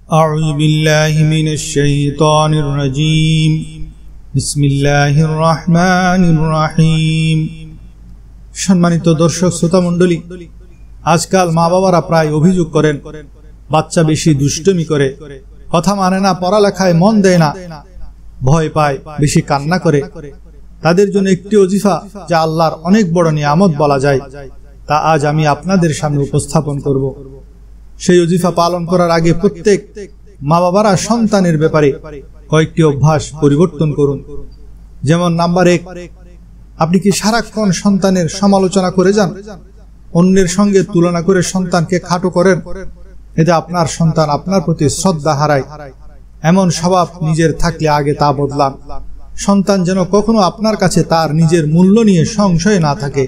أعوذ بالله من الشيطان الرجيم بسم الله الرحمن الرحيم। সম্মানিত দর্শক শ্রোতা মণ্ডলী, আজকাল মা বাবারা প্রায় অভিযোগ করেন বাচ্চা বেশি দুষ্টুমি করে, কথা মানে না, পড়ালেখায় মন দেয় না, ভয় পায়, বেশি কান্না করে। তাদের জন্য একটি ওজিফা যা আল্লাহর অনেক বড় নিয়ামত বলা যায়, তা আজ আমি আপনাদের সামনে উপস্থাপন করব। সেই ওজিফা পালন করার আগে প্রত্যেক মা বাবারা সন্তানের ব্যাপারে কয়েকটি অভ্যাস পরিবর্তন করুন। যেমন নাম্বার 1, আপনি কি সারাক্ষণ সন্তানের সমালোচনা করে যান, অন্যের সঙ্গে তুলনা করে সন্তানকে খাটো করেন? এতে আপনার সন্তান আপনার প্রতি শ্রদ্ধা হারায়। এমন স্বভাব নিজের থাকলে আগে তা বদলান। সন্তান যেন কখনো আপনার কাছে তার নিজের মূল্য নিয়ে সংশয় না থাকে।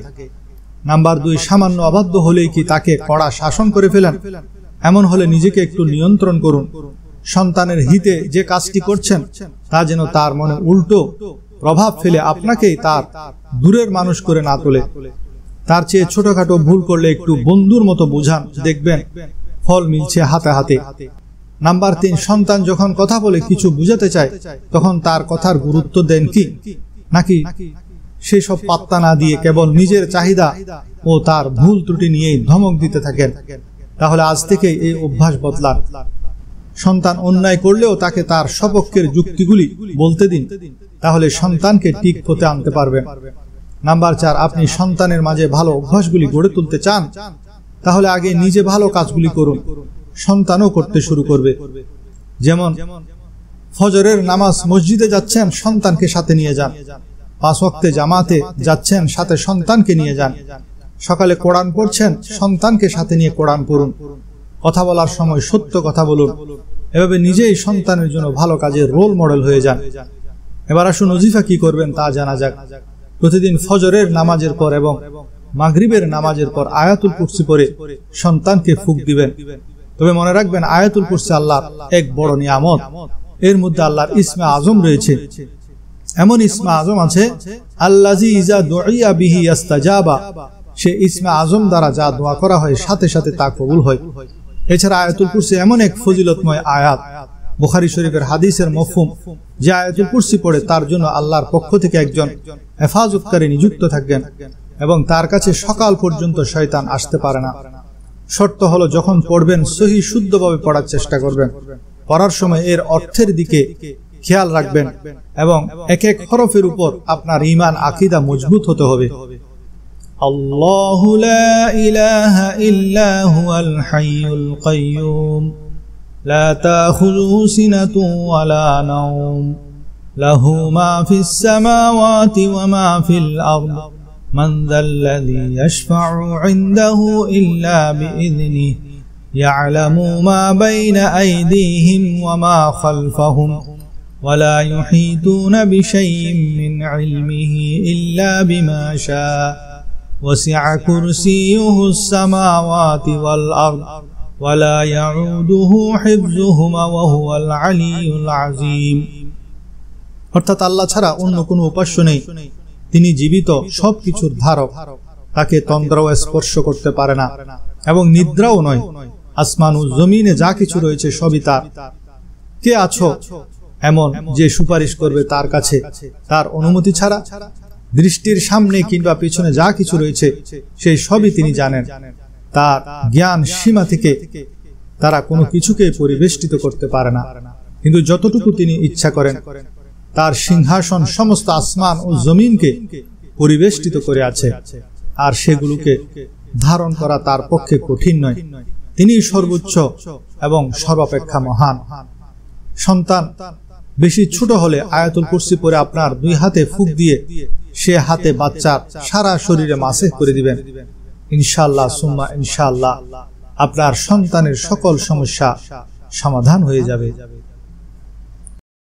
নাম্বার 2, সামান্য অবাধ্য হলেই কি তাকে কড়া শাসন করে ফেলেন? এমন হলে নিজেকে একটু নিয়ন্ত্রণ করুন। সন্তানের হিতে যে কাজটি করছেন তা যেন তার মনে উল্টো প্রভাব ফেলে আপনাকেই তার দূরের মানুষ করে না তোলে। তার চেয়ে ছোটখাটো ভুল করলে একটু বন্ধুর মতো বুঝান, দেখবেন ফল মিলছে হাতে হাতে। নাম্বার 3, সন্তান যখন কথা বলে কিছু বুঝাতে চায় তখন তার কথার গুরুত্ব দেন কি, নাকি সেই সব পাত্তা না দিয়ে কেবল নিজের চাহিদা ও তার ভুল ত্রুটি নিয়েই ধমক দিতে থাকেন? তাহলে আজ থেকে এই অভ্যাস বদলান। সন্তান অন্যায় করলেও তাকে তার সপক্ষের যুক্তিগুলি বলতে দিন, তাহলে সন্তানকে ঠিক পথে আনতে পারবেন। নাম্বার 4, আপনি সন্তানের মাঝে ভালো অভ্যাসগুলি গড়ে তুলতে চান, তাহলে আগে নিজে ভালো কাজগুলি করুন, সন্তানও করতে শুরু করবে। যেমন ফজরের নামাজ মসজিদে যাচ্ছেন, সন্তানকে সাথে নিয়ে যান। 5 ওয়াক্তে জামাতে যাচ্ছেন, সাথে সন্তানকে নিয়ে যান। সকালে কোরআন পড়ছেন, সন্তানকে সাথে নিয়ে কোরআন পড়ুন। কথা বলার সময় সত্য কথা বলুন। এভাবে নিজেই সন্তানের জন্য ভালো কাজের রোল মডেল হয়ে যান। এবার আসুন ওজিফা কি করবেন তা জানা যাক। প্রতিদিন ফজরের নামাজের পর এবং মাগরিবের নামাজের পর আয়াতুল কুরসি পড়ে সন্তানকে ফুঁক দিবেন। তবে মনে রাখবেন, আয়াতুল কুরসি আল্লাহর এক বড় নিয়ামত। এর মধ্যে আল্লাহর ইসমে আজম রয়েছে। এমন ইসমে আজম আছে, আল্লাযী ইযা দুইয়া বিহি ইস্তাজাবা। সে ইসমে আজম দ্বারা যা দোয়া করা হয় সাথে সাথে তা কবুল হয়। এছাড়া আয়াতুল কুরসি এমন এক ফজিলতময় আয়াত, বুখারী শরীফের হাদিসের মফহুম, যে আয়াতুল কুরসি পড়ে তার জন্য আল্লাহর পক্ষ থেকে একজন হেফাজতকারী নিযুক্ত থাকবেন এবং তার কাছে সকাল পর্যন্ত শয়তান আসতে পারে না। শর্ত হলো, যখন পড়বেন সহি শুদ্ধভাবে পড়ার চেষ্টা করবেন। পড়ার সময় এর অর্থের দিকে খেয়াল রাখবেন এবং এক এক হরফের উপর আপনার ঈমান আকীদা মজবুত হতে হবে। আল্লাহু লা ইলাহা ইল্লা হুয়াল হাইয়ুল কাইয়্যুম লা তাখুযুহু সিনাতুন ওয়া লা নাওম লাহু মা ফিস সামাওয়াতি ওয়া মা ফিল আরদ মান যাল্লাযী ইয়াশফা'ু 'ইনদাহু ইল্লা বিইذনিহি ইয়া'লামু মা বাইনা আইদিহিম ওয়া মা খালফাহুম ولا يحيطون بشيء من علمه إلا بما شاء وسع كرسيه السماوات والأرض ولا يعوده حفظهما وهو العلي العظيم। অর্থাৎ আল্লাহ ছাড়া অন্য কোনো উপাস্য নেই। তিনি জীবিত, সবকিছুর ধারক। তাকে তন্দ্রাও স্পর্শ করতে পারে না এবং নিদ্রাও নয়। আসমান ও জমিনে যা কিছু রয়েছে সবই তার। কে আছো এমন যে সুপারিশ করবে তার কাছে তার অনুমতি ছাড়া? দৃষ্টির সামনে কিংবা পিছনে যা কিছু রয়েছে সেই সবই তিনি জানেন। তার জ্ঞান সীমা থেকে তারা কোনো কিছুকে পরিবেষ্টিত করতে পারে না। কিন্তু যতটুকু তিনি ইচ্ছা করেন, তার সিংহাসন সমস্ত আসমান ও জমিনকে পরিবেষ্টিত করে আছে, আর সেগুলোকে ধারণ করা তার পক্ষে কঠিন নয়। তিনি সর্বোচ্চ এবং সর্বাপেক্ষা মহান। সন্তান বেশি ছোট হলে আয়াতুল কুরসি পড়ে আপনার 2 হাতে ফুঁক দিয়ে সে হাতে বাচ্চার সারা শরীরে মাসেহ করে দিবেন। ইনশাআল্লাহ সুম্মা ইনশাআল্লাহ আপনার সন্তানের সকল সমস্যা সমাধান হয়ে যাবে।